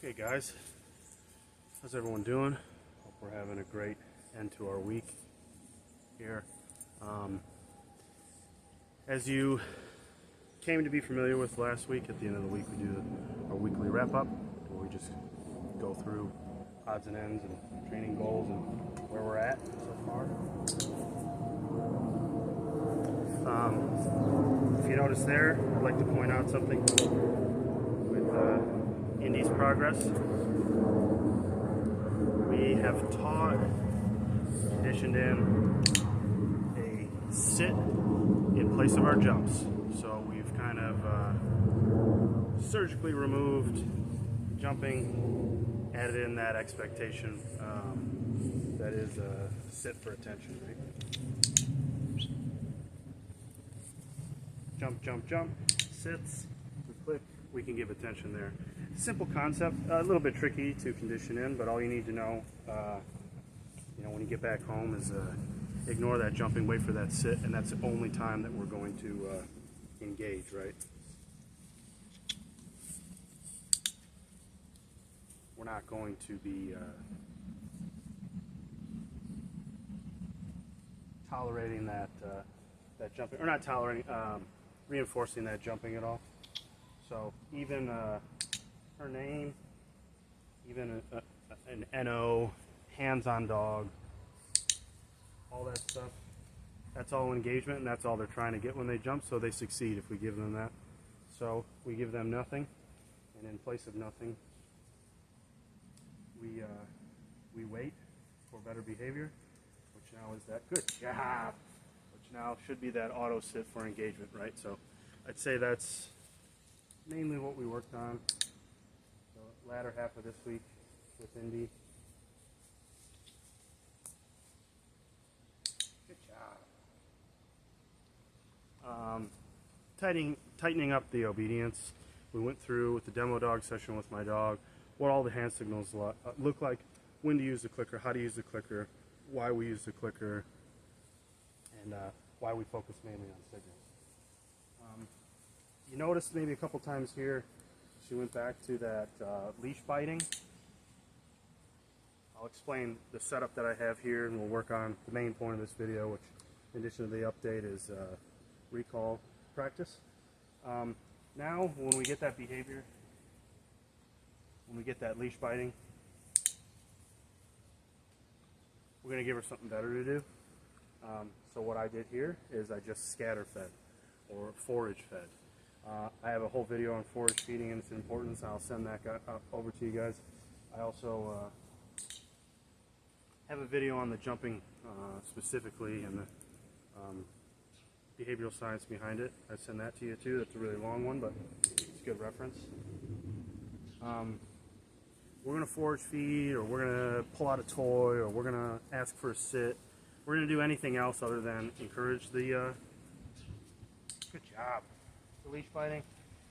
Okay guys, how's everyone doing? Hope we're having a great end to our week here. As you came to be familiar with last week, at the end of the week we do our weekly wrap-up, where we just go through odds and ends and training goals and where we're at so far. If you notice there, I'd like to point out something with Indy's progress. We have taught, conditioned in a sit in place of our jumps. So we've kind of surgically removed jumping, added in that expectation that is sit for attention, right? Jump, jump, jump, sits, we click, we can give attention there. Simple concept, a little bit tricky to condition in, but all you need to know, when you get back home is ignore that jumping, wait for that sit, and that's the only time that we're going to engage, right? We're not going to be tolerating that jumping, or not tolerating, reinforcing that jumping at all. So even her name, even an NO, hands-on dog, all that stuff, that's all engagement, and that's all they're trying to get when they jump, so they succeed if we give them that. So we give them nothing, and in place of nothing, we wait for better behavior, which now is that good job, which now should be that auto sit for engagement, right? So I'd say that's mainly what we worked on the latter half of this week with Indy. Good job. Tightening up the obedience. We went through with the demo dog session with my dog what all the hand signals look like, when to use the clicker, how to use the clicker, why we use the clicker, and why we focus mainly on signals. You noticed maybe a couple times here she went back to that leash biting. I'll explain the setup that I have here, and we'll work on the main point of this video, which in addition to the update is recall practice. Now when we get that behavior, when we get that leash biting, we're going to give her something better to do. So what I did here is I just scatter fed or forage fed. I have a whole video on forage feeding and its importance. I'll send that over to you guys. I also have a video on the jumping specifically and the behavioral science behind it. I send that to you too. That's a really long one, but it's a good reference. We're going to forage feed, or we're going to pull out a toy, or we're going to ask for a sit. We're going to do anything else other than encourage the good job, the leash biting,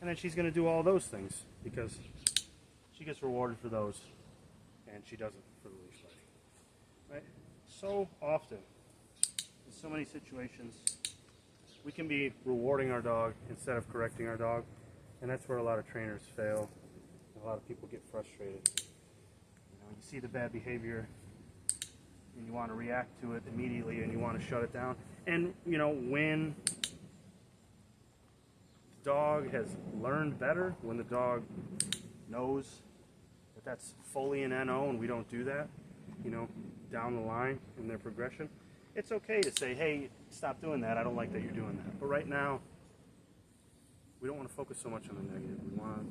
and then she's going to do all those things because she gets rewarded for those, and she doesn't for the leash biting. Right? So often, in so many situations, we can be rewarding our dog instead of correcting our dog, and that's where a lot of trainers fail. A lot of people get frustrated. You see the bad behavior and you want to react to it immediately and you want to shut it down. And when the dog has learned better, when the dog knows that that's fully an NO and we don't do that, down the line in their progression, it's okay to say, hey, stop doing that. I don't like that you're doing that. But right now, we don't want to focus so much on the negative. We want to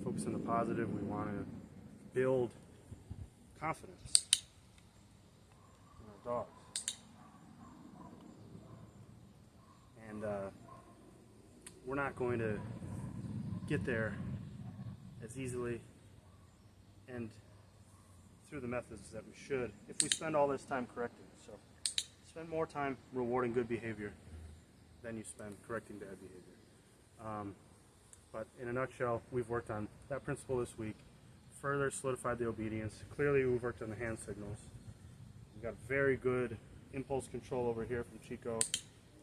focus on the positive. We want to build confidence in our dogs. And we're not going to get there as easily and through the methods that we should if we spend all this time correcting. So spend more time rewarding good behavior than you spend correcting bad behavior. But in a nutshell, we've worked on that principle this week, further solidified the obedience. Clearly we've worked on the hand signals. We've got very good impulse control over here from Chico.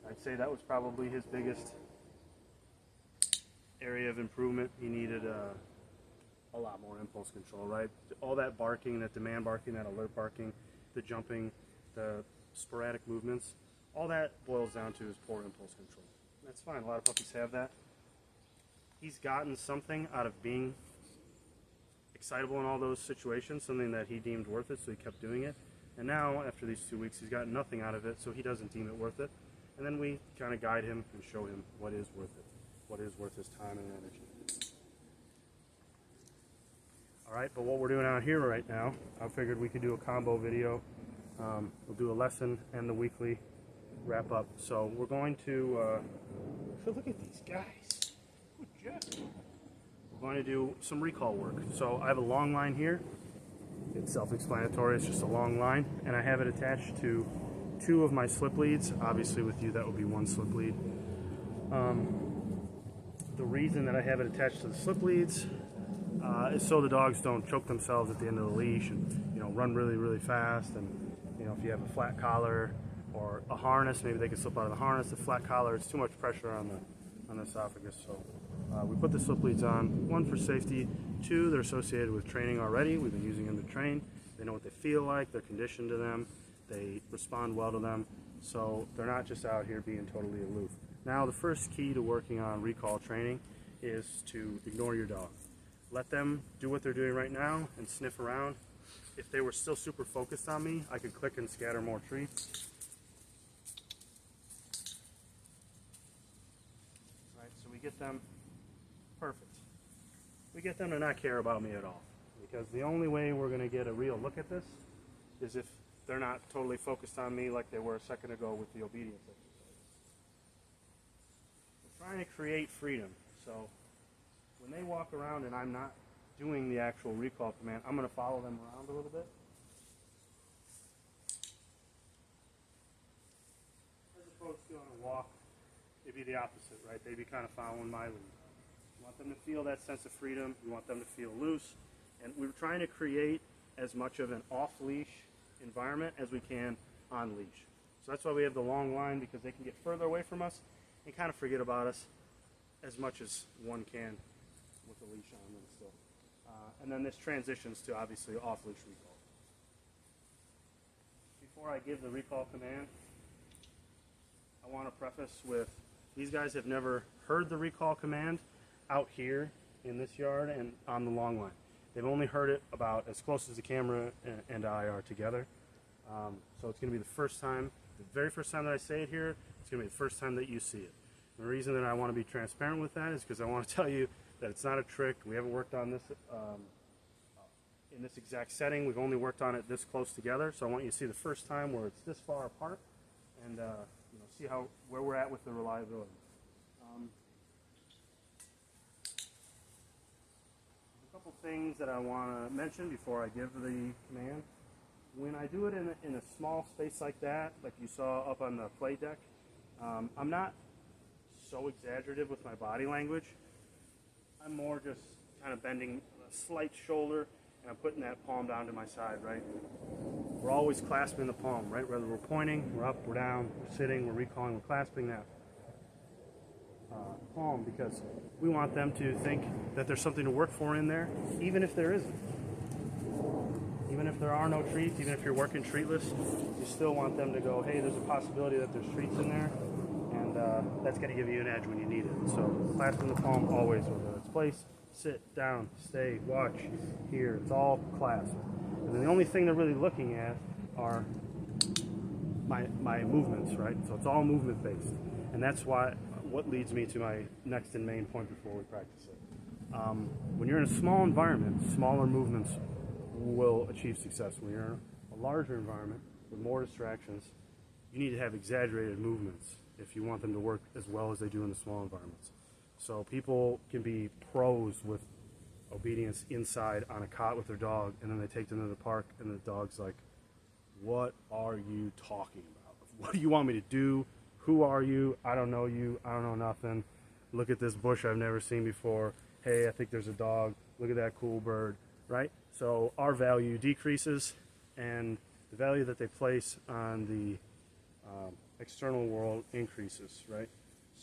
I'd say that was probably his biggest area of improvement. He needed a lot more impulse control, right? All that barking, that demand barking, that alert barking, the jumping, the sporadic movements, all that boils down to is poor impulse control. That's fine. A lot of puppies have that. He's gotten something out of being excitable in all those situations, something that he deemed worth it, so he kept doing it. And now, after these 2 weeks, he's gotten nothing out of it, so he doesn't deem it worth it. And then we kind of guide him and show him what is worth it, what is worth his time and energy. All right, but what we're doing out here right now, I figured we could do a combo video. We'll do a lesson and the weekly wrap up. So we're going to, look at these guys. Good job. We're going to do some recall work. So I have a long line here. It's self-explanatory, it's just a long line. And I have it attached to 2 of my slip leads. Obviously with you that would be 1 slip lead. The reason that I have it attached to the slip leads is so the dogs don't choke themselves at the end of the leash and, you know, run really, really fast. And, you know, if you have a flat collar or a harness, maybe they can slip out of the harness. The flat collar, it's too much pressure on the esophagus. So we put the slip leads on, 1 for safety, 2 they're associated with training already. We've been using them to train. They know what they feel like. They're conditioned to them. They respond well to them. So they're not just out here being totally aloof. Now, the first key to working on recall training is to ignore your dog. Let them do what they're doing right now and sniff around. If they were still super focused on me, I could click and scatter more treats. Right, so we get them, perfect. We get them to not care about me at all. Because the only way we're gonna get a real look at this is if they're not totally focused on me like they were a second ago with the obedience exercise. We're trying to create freedom. So when they walk around and I'm not doing the actual recall command, I'm going to follow them around a little bit. As opposed to on a walk, it'd be the opposite, right? They'd be kind of following my lead. We want them to feel that sense of freedom. We want them to feel loose. And we're trying to create as much of an off-leash environment as we can on leash. So that's why we have the long line, because they can get further away from us and kind of forget about us as much as one can with the leash on them still. And then this transitions to obviously off-leash recall. Before I give the recall command, I want to preface with, these guys have never heard the recall command out here in this yard and on the long line. They've only heard it about as close as the camera and I are together. So it's going to be the first time, the very first time that I say it here, it's going to be the first time that you see it. And the reason that I want to be transparent with that is because I want to tell you that it's not a trick. We haven't worked on this in this exact setting. We've only worked on it this close together. So I want you to see the first time where it's this far apart, and you know, see where we're at with the reliability. A couple things that I want to mention before I give the command. When I do it in a small space like that, like you saw up on the play deck, I'm not so exaggerative with my body language. I'm more just kind of bending a slight shoulder, and I'm putting that palm down to my side, right? We're always clasping the palm, right? Whether we're pointing, we're up, we're down, we're sitting, we're recalling, we're clasping that palm, because we want them to think that there's something to work for in there, even if there isn't. Even if there are no treats, even if you're working treatless, you still want them to go, hey, there's a possibility that there's treats in there, and that's going to give you an edge when you need it. So clasping the palm always, whether it's place, sit, down, stay, watch, here, it's all clasped. And then the only thing they're really looking at are my movements, right? So it's all movement based. And that's what leads me to my next and main point before we practice it. When you're in a small environment, smaller movements will achieve success. When you're in a larger environment with more distractions, you need to have exaggerated movements if you want them to work as well as they do in the small environments. So people can be pros with obedience inside on a cot with their dog, and then they take them to the park and the dog's like, what are you talking about? What do you want me to do? Who are you? I don't know you. I don't know nothing. Look at this bush I've never seen before. Hey, I think there's a dog. Look at that cool bird, right? So our value decreases, and the value that they place on the external world increases, right?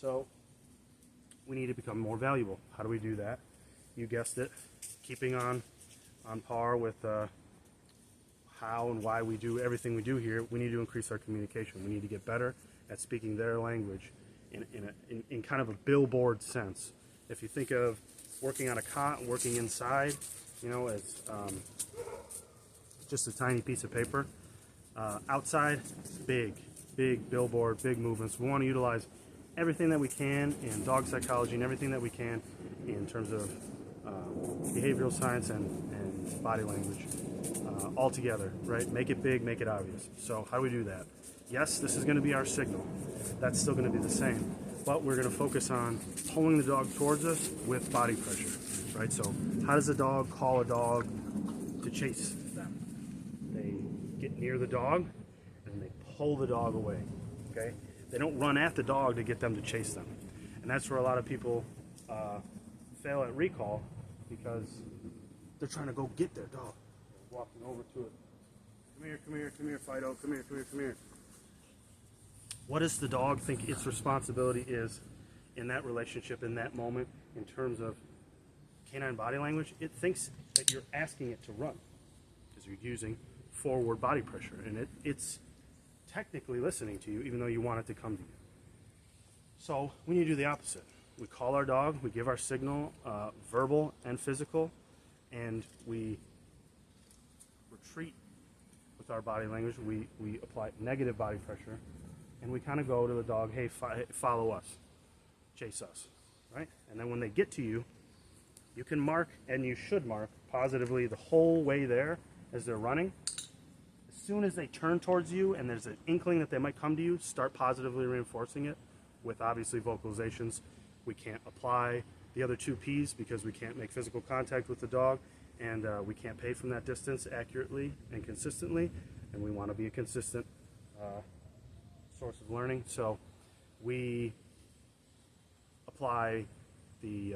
So we need to become more valuable. How do we do that? You guessed it. keeping on par with how and why we do everything we do here, we need to increase our communication. We need to get better at speaking their language in kind of a billboard sense. If you think of working on a cot and working inside, you know, as just a tiny piece of paper, outside, big billboard, big movements. We want to utilize everything that we can in dog psychology and everything that we can in terms of behavioral science and body language all together, right? Make it big, make it obvious. So how do we do that? Yes, this is going to be our signal. That's still going to be the same, but we're going to focus on pulling the dog towards us with body pressure, right? So how does a dog call a dog to chase them? They get near the dog and they pull the dog away, okay? They don't run at the dog to get them to chase them. And that's where a lot of people fail at recall, because they're trying to go get their dog. Walking over to it. Come here, Fido. Come here. What does the dog think its responsibility is in that relationship, in that moment, in terms of canine body language? It thinks that you're asking it to run because you're using forward body pressure, and it's technically listening to you, even though you want it to come to you. So we need to do the opposite. We call our dog, we give our signal, verbal and physical, and we retreat with our body language. We apply negative body pressure, and we kind of go to the dog, hey, follow us, chase us, right? And then when they get to you, you can mark, and you should mark positively the whole way there as they're running. As soon as they turn towards you and there's an inkling that they might come to you, start positively reinforcing it with obviously vocalizations. We can't apply the other two P's because we can't make physical contact with the dog, and we can't pay from that distance accurately and consistently, and we want to be a consistent source of learning. So we apply the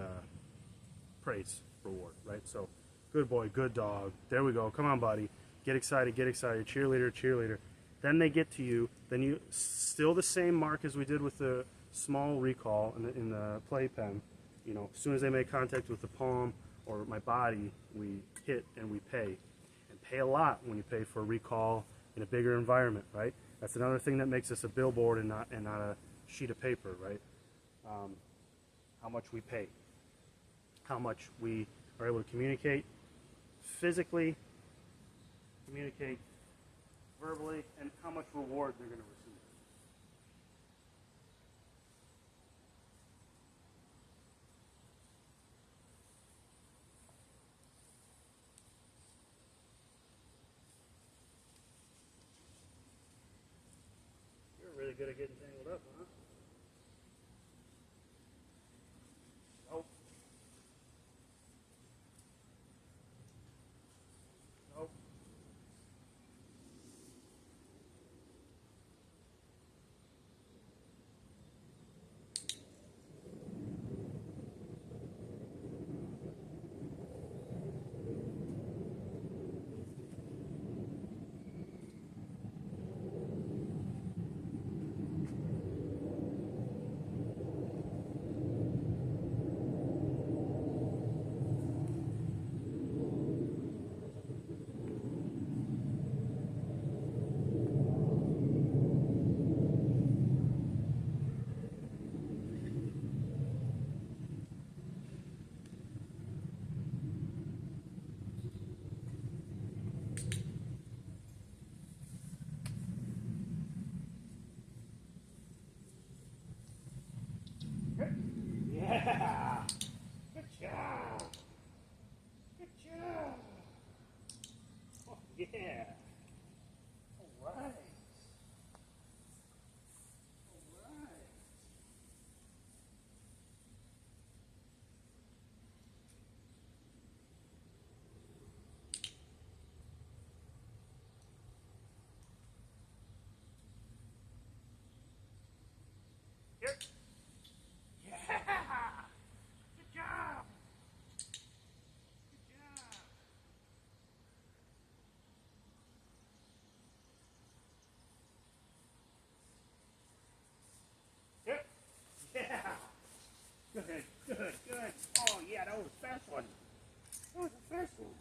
praise reward, right? So good boy, good dog, there we go, come on buddy, get excited, cheerleader. Then they get to you, then you still the same mark as we did with the small recall in the playpen. You know, as soon as they make contact with the palm or my body, we hit and we pay. And pay a lot when you pay for a recall in a bigger environment, right? That's another thing that makes us a billboard and not a sheet of paper, right? How much we pay, how much we are able to communicate physically, communicate verbally, and how much reward they're going to receive. You're really good at getting tangled up, huh? Nope. Nope. Yeah. Good job. Good job. Oh, yeah. All right. All right. Here. Yeah. Good job. Good job. Yep. Yeah. Good. Oh, yeah, that was a fast one. That was a Excellent.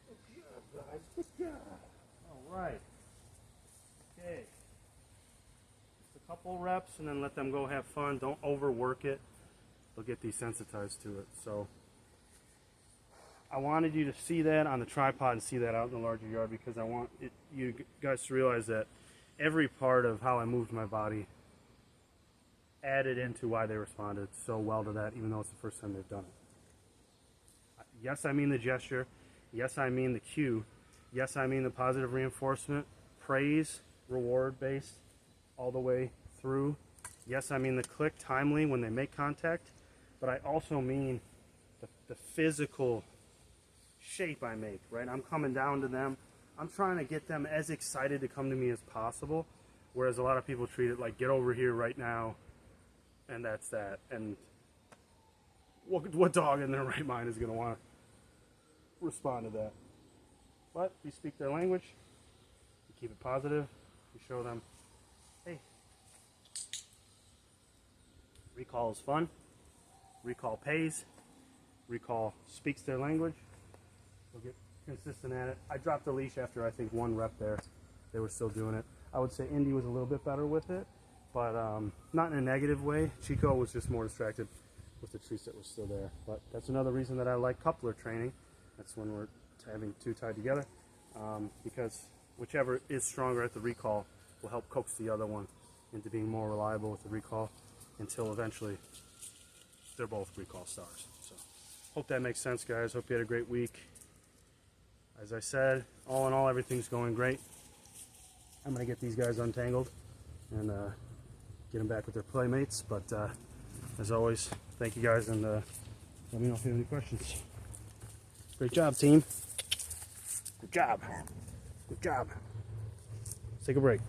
Good job, guys. Good job. All right. Okay. Just a couple reps and then let them go have fun. Don't overwork it. They'll get desensitized to it. So I wanted you to see that on the tripod and see that out in the larger yard because I want you guys to realize that every part of how I moved my body added into why they responded so well to that, even though it's the first time they've done it. Yes, I mean the gesture. Yes, I mean the cue. Yes, I mean the positive reinforcement, praise, reward based all the way through. Yes, I mean the click timely when they make contact, but I also mean the physical shape I make, right? I'm coming down to them. I'm trying to get them as excited to come to me as possible, whereas a lot of people treat it like, get over here right now, and that's that. And what dog in their right mind is going to want to respond to that? But we speak their language, we keep it positive, we show them, hey, recall is fun, recall pays, recall speaks their language. We'll get consistent at it. I dropped the leash after I think one rep there. They were still doing it. I would say Indy was a little bit better with it, but not in a negative way. Chico was just more distracted with the treats that were still there. But that's another reason that I like coupler training. That's when we're having two tied together, because whichever is stronger at the recall will help coax the other one into being more reliable with the recall until eventually they're both recall stars. So hope that makes sense, guys. Hope you had a great week. As I said, all in all, everything's going great. I'm going to get these guys untangled and get them back with their playmates. But as always, thank you guys, and let me know if you have any questions. Great job, team. Good job. Good job. Let's take a break.